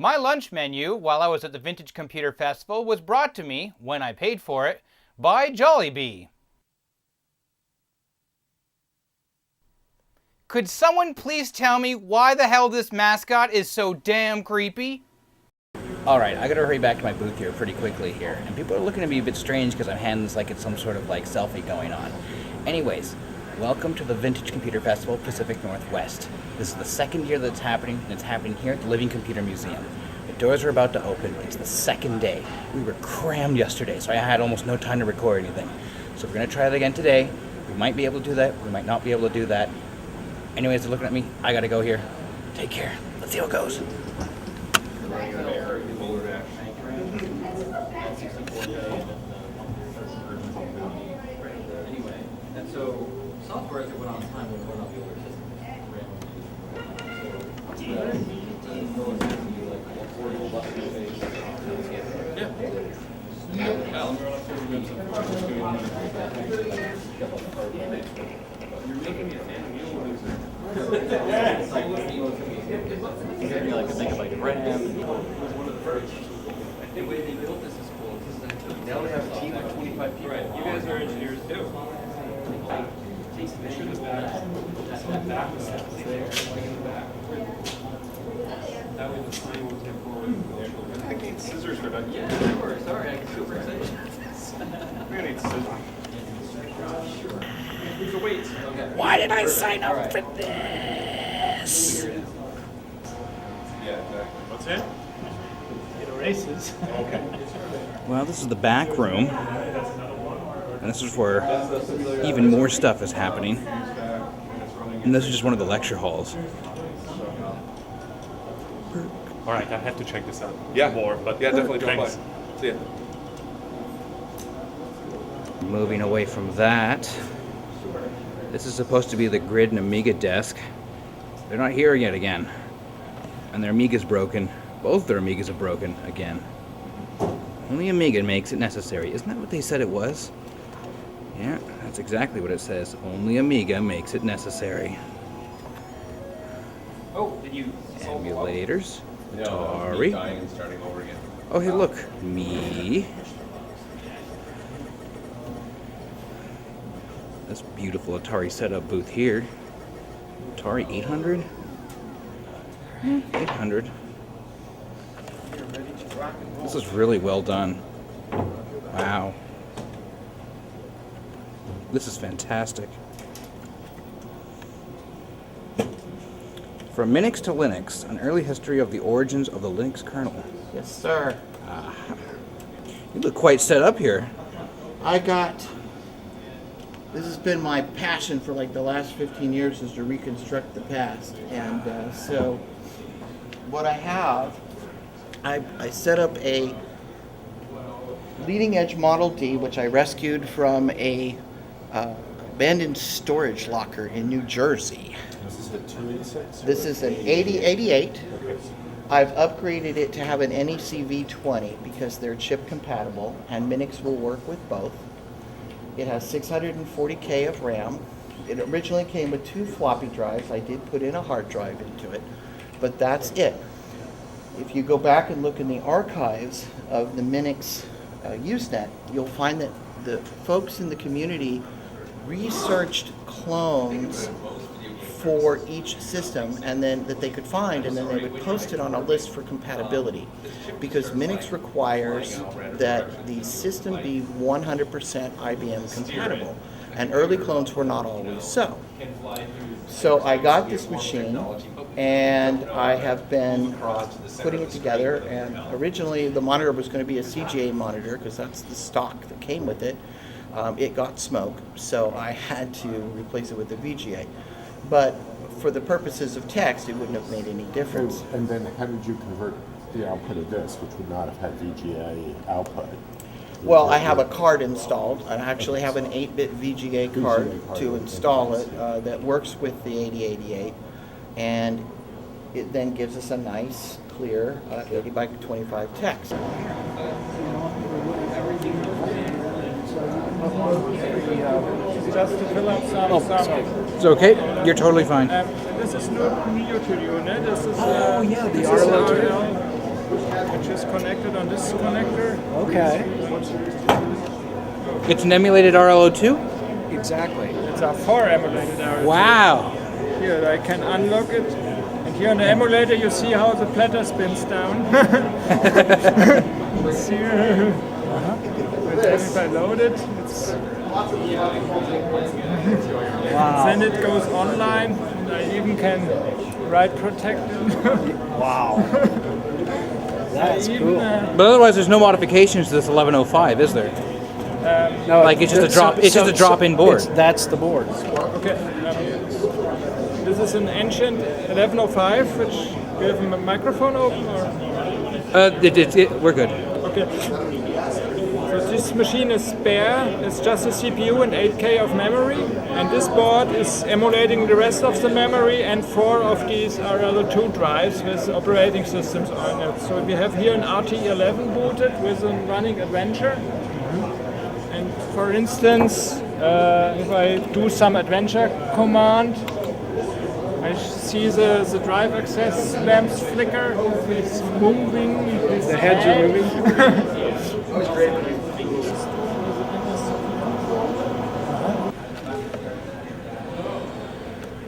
My lunch menu, while I was at the Vintage Computer Festival, was brought to me, when I paid for it, by Jollibee. Could someone please tell me why the hell this mascot is so damn creepy? Alright, I gotta hurry back to my booth here pretty quickly here. And people are looking at me a bit strange because I'm handing this like it's some sort of like selfie going on. Anyways, welcome to the Vintage Computer Festival, Pacific Northwest. This is the second year that it's happening, and it's happening here at the Living Computer Museum. The doors are about to open. It's the second day. We were crammed yesterday, so I had almost no time to record anything. So we're gonna try it again today. We might be able to do that, we might not be able to do that. Anyways, they're looking at me. I gotta go here. Take care. Let's see how it goes. Anyway, and so software as it went on time would run off the older You're making me a fan of you. It gave me like a megabyte of RAM. It was one of the first. The way they built this is cool. Now they have a team of 25 people. Right. You guys are engineers too. Takes a picture of the back. That's the back was there. Like in the back. That way the sign won't tip forward. I need scissors for that. Yeah, sure. Sorry, I'm super excited. We're gonna need scissors. Sure. Here's the weights. Okay. Why did I sign up for this? Yeah, exactly. What's it? It erases. Okay. Well, this is the back room. And this is where even more stuff is happening. And this is just one of the lecture halls. All right, I have to check this out. Yeah. More, but Yeah, definitely drop by. thanks. See ya. Moving away from that, this is supposed to be the Grid and Amiga desk. They're not here yet again. And their Amiga's broken. Both their Amigas are broken again. Only Amiga makes it necessary. Isn't that what they said it was? Yeah, that's exactly what it says. Only Amiga makes me Oh, did you solve the problem? Emulators. Me Atari. dying and starting over again. Oh, hey, look. Me. This beautiful Atari setup booth here. Atari 800? 800. This is really well done. Wow. This is fantastic. From Minix to Linux, an early history of the origins of the Linux kernel. Yes, sir. You look quite set up here. This has been my passion for like the last 15 years, is to reconstruct the past. And so what I have, I set up a leading edge Model D, which I rescued from a abandoned storage locker in New Jersey. This is the 286? This is an 8088. I've upgraded it to have an NEC V20 because they're chip compatible, and Minix will work with both. It has 640K of RAM. It originally came with 2 floppy drives. I did put in a hard drive into it, but that's it. If you go back and look in the archives of the Minix Usenet, you'll find that the folks in the community researched clones for each system, and then that they could find, and then they would post it on a list for compatibility, because Minix requires that the system be 100% IBM compatible, and early clones were not always so. So I got this machine, and I have been putting it together, and originally the monitor was going to be a CGA monitor because that's the stock that came with it. It got smoke, so I had to replace it with a VGA. But for the purposes of text, it wouldn't have made any difference. And then how did you convert the output of this, which would not have had VGA output? Well, I have a card installed. I actually have an 8-bit VGA card to install it that works with the 8088, and it then gives us a nice, clear 80 by 25 text. Just to fill up some. It's okay. You're totally fine. This is new to you, ne? This is, Oh, yeah, the this is Arlo how, too. connected on this connector. Okay. It's an emulated RLO2? Exactly. It's a 4 emulated RLO2. Wow. Here, I can unlock it. And here on the emulator, you see how the platter spins down. See, if I load it, it's Wow. then it goes online, and I even can write protected. Wow. That's cool. But otherwise, there's no modifications to this 1105, is there? No, Like it's just a drop. It's just a drop-in board. That's the board. Okay. This is an ancient 1105, which we have a microphone open, or We're good. okay. So this machine is spare. It's just a CPU and 8K of memory, and this board is emulating the rest of the memory and 4 of these RL2 drives with operating systems on it. So we have here an RT11 booted with a running adventure. And for instance, if I do some adventure command, I see the drive access lamps flicker. It's moving. The heads are moving.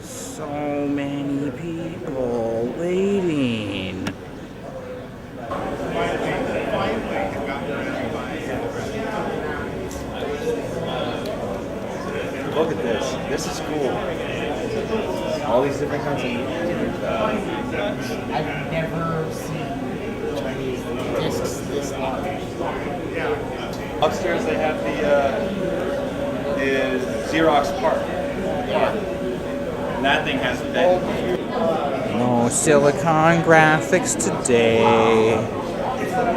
So many people waiting. Look at this. This is cool. All these different kinds of. I've never seen discs this large. Upstairs they have the Xerox part. Yeah. And that thing has a bed. No silicon graphics today.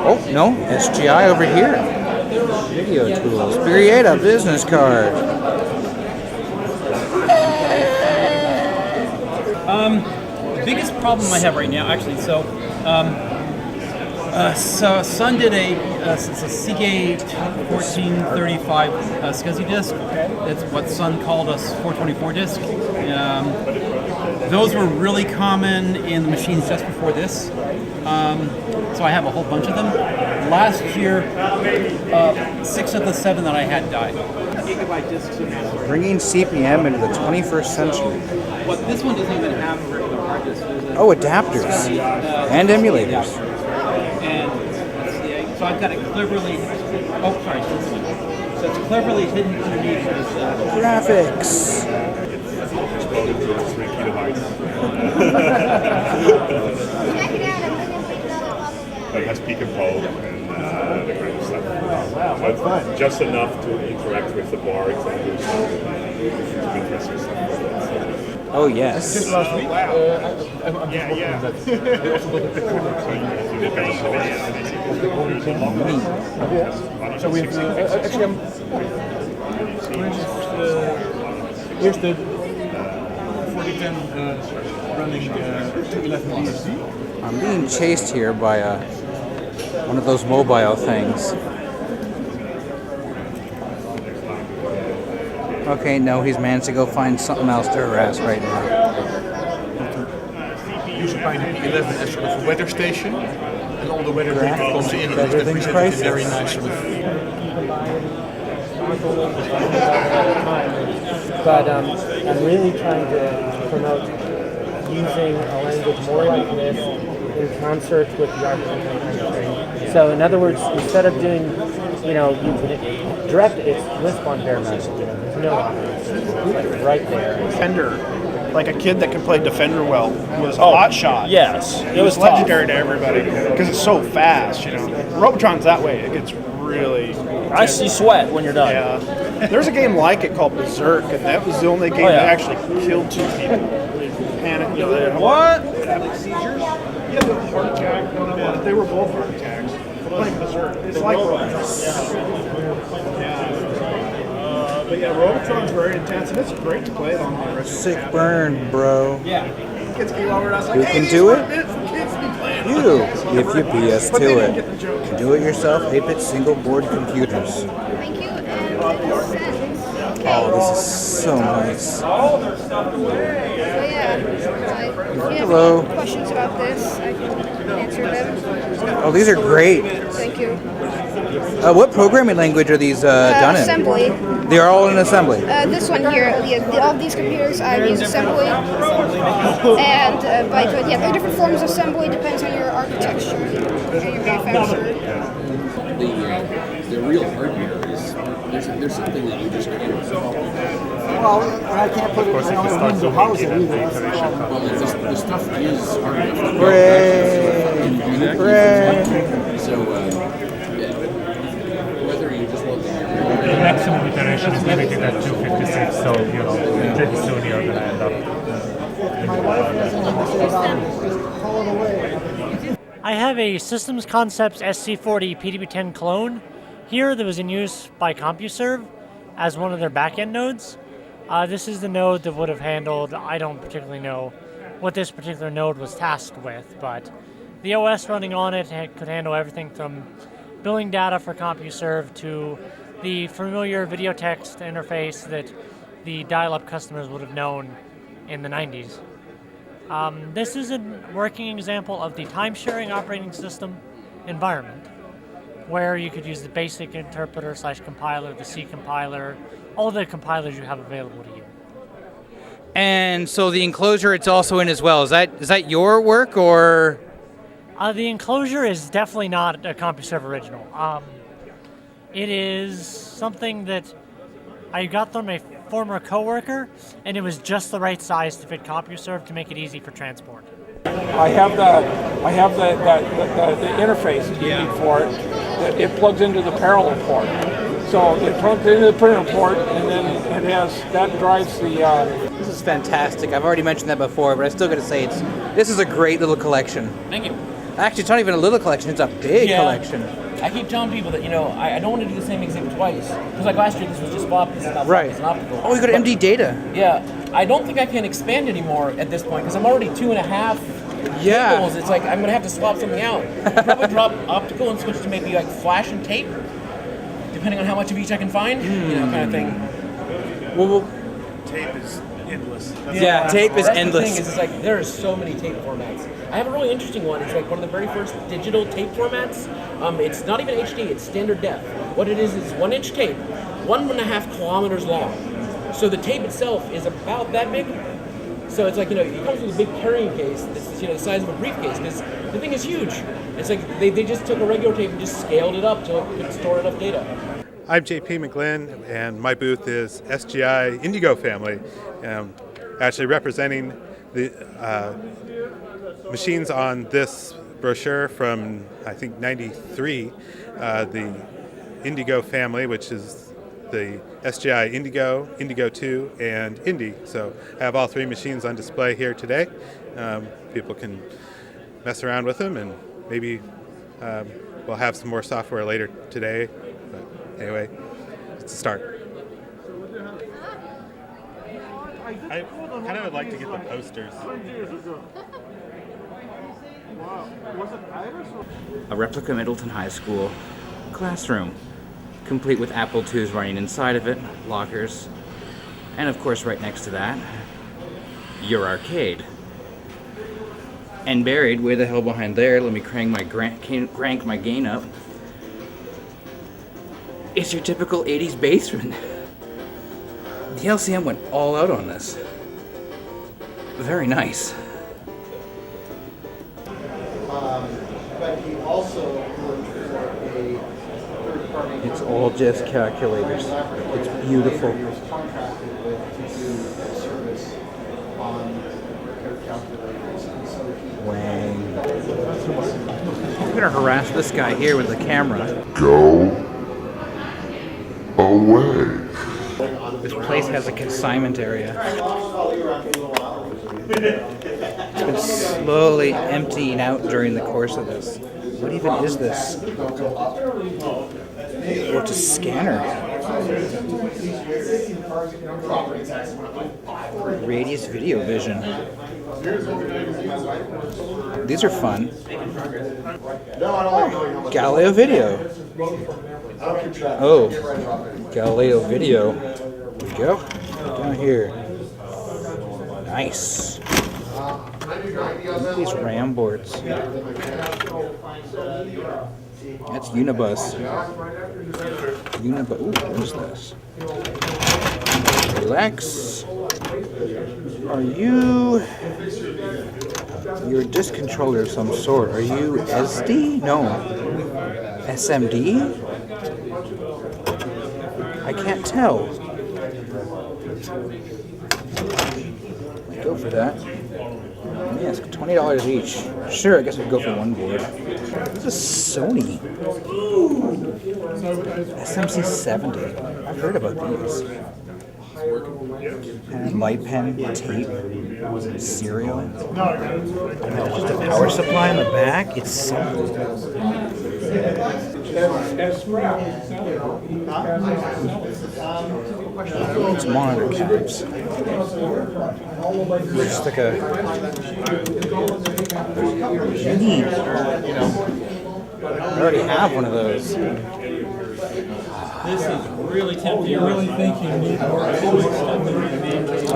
Oh no, SGI over here. Video tools. Create a business card. The biggest problem I have right now, actually, so Sun did it's a Seagate 1435 SCSI disk. That's what Sun called a 424 disk. Those were really common in the machines just before this. So I have a whole bunch of them. Last year, 6 of the 7 that I had died. Gigabyte disks in there. Bringing CPM into the 21st century. What this one doesn't even have a regular hard disk. Oh, adapters and emulators. And let's see, so I've got it cleverly. Oh, sorry. This one. So it's cleverly hidden underneath this. Graphics. Exploded to 3 kilobytes. But it has peak and pole and the kind of stuff. But just enough to interact with the boards and do some interesting stuff. Oh yes. Yeah. So we've actually here's the 4010 running 211 BSD. I'm being chased here by one of those mobile things. Okay, no, he's managed to go find something else to harass right now. You should find the 11 as sort of a weather station, and all the weather data comes in and is Better than presented in very crisis. nice sort of. But I'm really trying to promote using a language more like this in concert with the argument language. So in other words, instead of doing, you can direct it's Lisp on bare metal. There's no options. It's like right there. Defender, like a kid that can play Defender well, was a hot shot. Yes, It was legendary to everybody because it's so fast. Robotron's that way. It gets really. I see sweat when you're done. Yeah. There's a game like it called Berserk, and that was the only game that actually killed 2 people. Panic. They had What? seizures. Yeah, the heart attack. They were both heart attacks. Playing Berserk. It's like Robotron. But yeah, Robotron's very intense, and it's great to play it on the original. Sick burn, bro. Yeah. Kids came over and I was like, Who hey, can these do are it? minutes for kids to be playing. You, if you BS But they to didn't it. get the joke. Do it yourself 8-bit single board computers. Thank you, and 50 cents. Oh, this is so nice. So yeah, if you have Hello. any questions about this, I can answer them. Oh, these are great. Thank you. What programming language are these done in? Assembly. They are all in assembly. This one here, all of these computers, I use assembly. And yeah, there are different forms of assembly, depends on your architecture and your manufacturer. The real hardware is there's something that you just can't. Well, I can't put it in the means to house it either. Well, the stuff is hard enough. So, whether you just want the maximum iteration is limited at 256, so pretty soon you're going to end up. My wife doesn't understand. Just call it away. I have a Systems Concepts SC40 PDB-10 clone here that was in use by CompuServe as one of their backend nodes. This is the node that would have handled, I don't particularly know what this particular node was tasked with, but the OS running on it could handle everything from billing data for CompuServe to the familiar video text interface that the dial-up customers would have known in the 90s. This is a working example of the time-sharing operating system environment, where you could use the basic interpreter / compiler, the C compiler, all the compilers you have available to you. And so the enclosure it's also in as well. Is that your work or? The enclosure is definitely not a CompuServe original. It is something that I got from a former coworker, and it was just the right size to fit CompuServe to make it easy for transport. I have the interface you need for it. That it plugs into the parallel port. So it plugs into the printer port, and then that drives the. This is fantastic. I've already mentioned that before, but I still got to say this is a great little collection. Thank you. Actually, it's not even a little collection; it's a big collection. I keep telling people that I don't want to do the same exhibit twice because like last year this was just FOB, this is not right. It's an optical. Oh, you got MD data. Yeah, I don't think I can expand anymore at this point because I'm already 2.5 cables. It's like I'm gonna have to swap something out. Probably drop optical and switch to maybe like flash and tape, depending on how much of each I can find. Kind of thing. Well, tape is endless. Yeah, tape is endless. The thing is, it's like there are so many tape formats. I have a really interesting one. It's like one of the very first digital tape formats. It's not even HD, it's standard def. What it is 1-inch tape, 1.5 kilometers long. So the tape itself is about that big. So it's like, it comes with a big carrying case that's the size of a briefcase because the thing is huge. It's like they just took a regular tape and just scaled it up to it could store enough data. I'm JP McGlynn, and my booth is SGI Indigo family, actually representing the machines on this brochure from, I think, 93, the Indigo family, which is the SGI Indigo, Indigo 2, and Indy. So I have all three machines on display here today. People can mess around with them, and maybe we'll have some more software later today. But anyway, it's a start. I kind of would like to get the posters. A replica Middleton High School classroom, complete with Apple IIs running inside of it, lockers, and of course right next to that, your arcade. And buried way the hell behind there, let me crank my gain up, it's your typical 80s basement. The LCM went all out on this. Very nice. But he also worked for a third-party. It's all just calculators. It's beautiful. He was contracted with to do a service on calculators, and so he. Wang. I'm gonna harass this guy here with the camera. Go away. This place has a consignment area. It's been slowly emptying out during the course of this. What even is this? Oh, it's a scanner. Radius Video Vision. These are fun. Oh, Galileo Video. Oh, Galileo Video. Here we go. Down here. Nice. These RAM boards. That's Unibus. Unibus. Ooh, what is this? Relax. Are you... You're a disc controller of some sort. Are you SD? No. SMD? I can't tell. I'd go for that. Yes, $20 each. Sure, I guess we'd go for one board. This is Sony. SMC70. I've heard about these. Pen, light pen, tape, serial. And then just a power supply in the back. It's simple. It's monitor caps. Just like a neat. I already have one of those. This is really tempting. You really think you need more?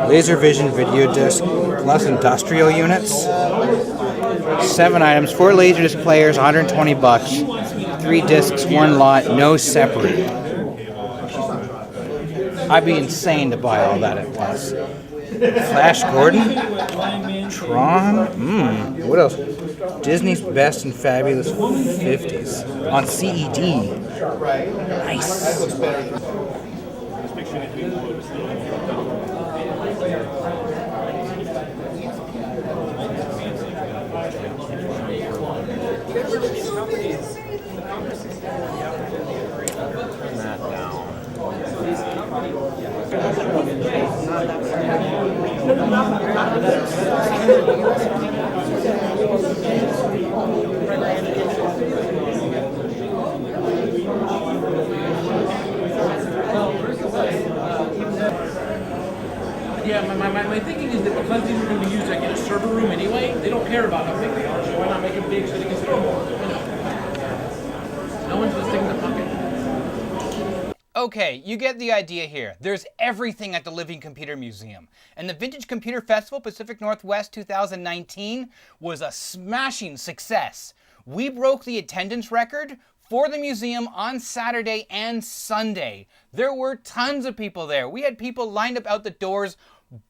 Laser vision video disc plus industrial units. 7 items, 4 laser disc players, $120. 3 discs, 1 lot, no separate. I'd be insane to buy all that at once. Flash Gordon? Tron? What else? Disney's Best and Fabulous 50s on CED. Nice. Yeah, my thinking is that because these are going to be used like in a server room anyway, they don't care about how big they are, so why not make them big so they can store more? No one's just sticking the pocket. Okay, you get the idea here. There's everything at the Living Computer Museum. And the Vintage Computer Festival Pacific Northwest 2019 was a smashing success. We broke the attendance record for the museum on Saturday and Sunday. There were tons of people there. We had people lined up out the doors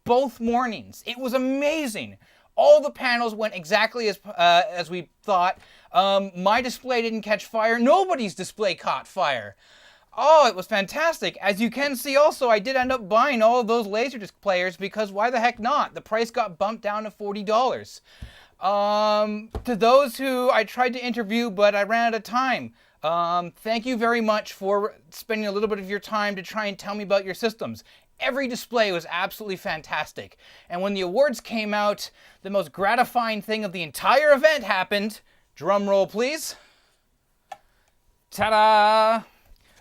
both mornings. It was amazing. All the panels went exactly as we thought. My display didn't catch fire. Nobody's display caught fire. Oh, it was fantastic. As you can see also, I did end up buying all of those Laserdisc players because why the heck not? The price got bumped down to $40. To those who I tried to interview, but I ran out of time. Thank you very much for spending a little bit of your time to try and tell me about your systems. Every display was absolutely fantastic. And when the awards came out, the most gratifying thing of the entire event happened. Drum roll, please. Ta-da!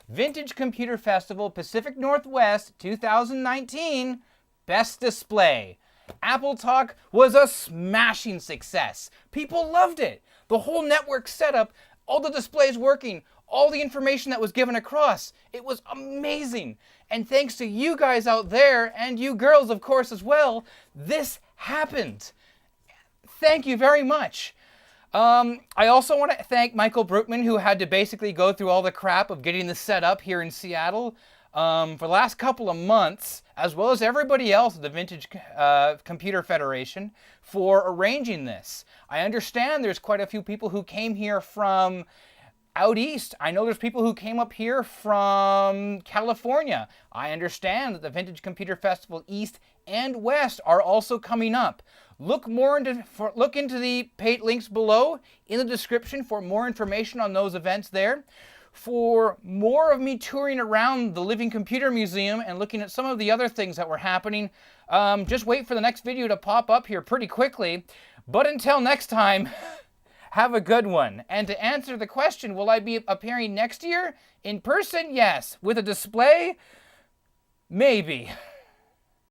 Vintage Computer Festival Pacific Northwest 2019 Best Display. Apple Talk was a smashing success. People loved it. The whole network setup, all the displays working, all the information that was given across. It was amazing. And thanks to you guys out there, and you girls of course as well, this happened. Thank you very much. I also want to thank Michael Brookman, who had to basically go through all the crap of getting this set up here in Seattle for the last couple of months, as well as everybody else at the Vintage Computer Federation for arranging this. I understand there's quite a few people who came here from out east. I know there's people who came up here from California. I understand that the Vintage Computer Festival East and West are also coming up. Look into the paid links below in the description for more information on those events there. For more of me touring around the Living Computer Museum and looking at some of the other things that were happening, just wait for the next video to pop up here pretty quickly. But until next time, have a good one. And to answer the question, will I be appearing next year? In person, yes. With a display, maybe.